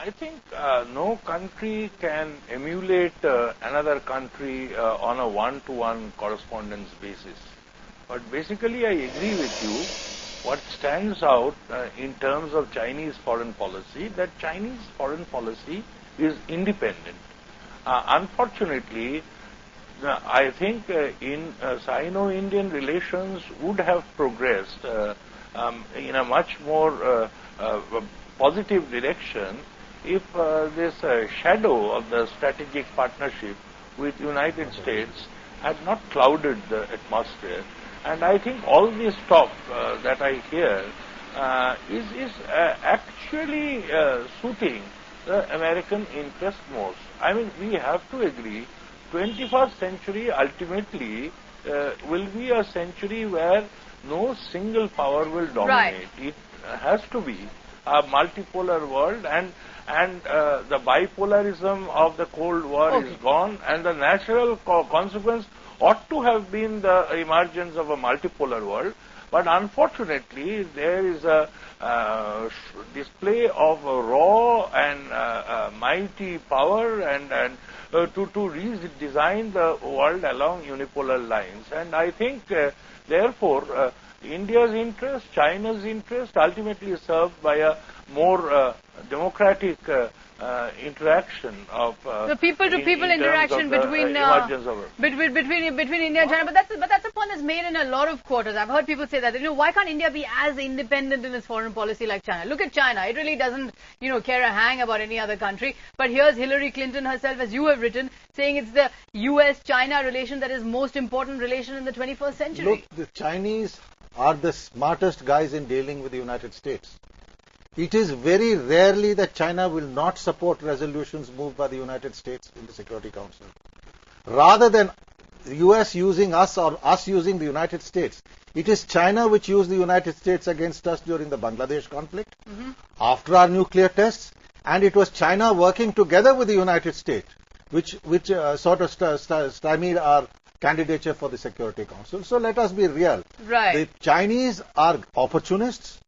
I think no country can emulate another country on a one-to-one correspondence basis. But basically, I agree with you. What stands out in terms of Chinese foreign policy, that Chinese foreign policy is independent. Unfortunately, I think in Sino-Indian relations would have progressed in a much more positive direction if this shadow of the strategic partnership with United States had not clouded the atmosphere. And I think all this talk that I hear is actually suiting the American interest most. I mean, we have to agree, 21st century ultimately will be a century where no single power will dominate. Right. It has to be a multipolar world, and the bipolarism of the Cold War is gone, and the natural consequence ought to have been the emergence of a multipolar world. But unfortunately, there is a display of a raw and mighty power and to redesign the world along unipolar lines. And I think, therefore, India's interest, China's interest, ultimately served by a more democratic interaction of the people-to-people interaction between India and China. But that's a point that's made in a lot of quarters. I've heard people say that, why can't India be as independent in its foreign policy like China? Look at China. It really doesn't, care a hang about any other country. But here's Hillary Clinton herself, as you have written, saying it's the US-China relation that is most important relation in the 21st century. Look, the Chinese are the smartest guys in dealing with the United States. It is very rarely that China will not support resolutions moved by the United States in the Security Council. Rather than the US using us or us using the United States, it is China which used the United States against us during the Bangladesh conflict, after our nuclear tests, and it was China working together with the United States which sort of stymied our candidature for the Security Council. So let us be real. Right. The Chinese are opportunists.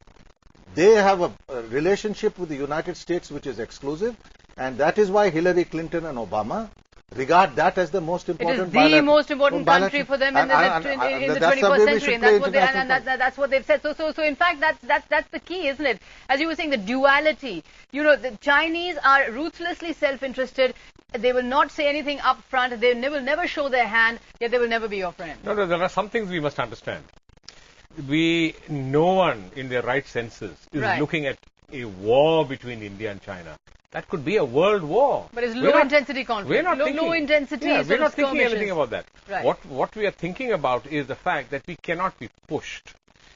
They have a relationship with the United States which is exclusive, and that is why Hillary Clinton and Obama regard that as the most important. It is the most important country for them in the 21st century, and that's what they've said. So in fact, that's the key, isn't it? As you were saying, the duality. The Chinese are ruthlessly self-interested. They will not say anything up front. They will never show their hand. Yet they will never be your friend. No, there are some things we must understand. No one in their right senses is looking at a war between India and China. That could be a world war. But it's low-intensity conflict. We're not low intensity. Yeah, we're not thinking anything about that. Right. What we are thinking about is the fact that we cannot be pushed,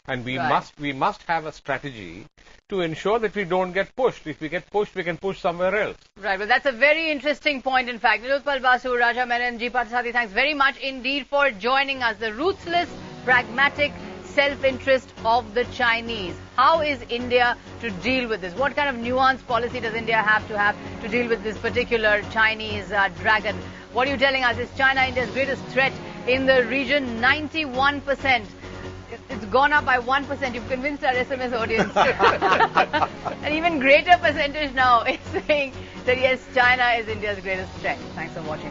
and we must have a strategy to ensure that we don't get pushed. If we get pushed, we can push somewhere else. Right. Well, that's a very interesting point. In fact, Nilotpal Basu, Raja Menon, G Parthasarathy, thanks very much indeed for joining us. The ruthless, pragmatic self-interest of the Chinese. How is India to deal with this? What kind of nuanced policy does India have to deal with this particular Chinese dragon? What are you telling us? Is China India's greatest threat in the region? 91%. It's gone up by 1%. You've convinced our SMS audience. An even greater percentage now is saying that yes, China is India's greatest threat. Thanks for watching.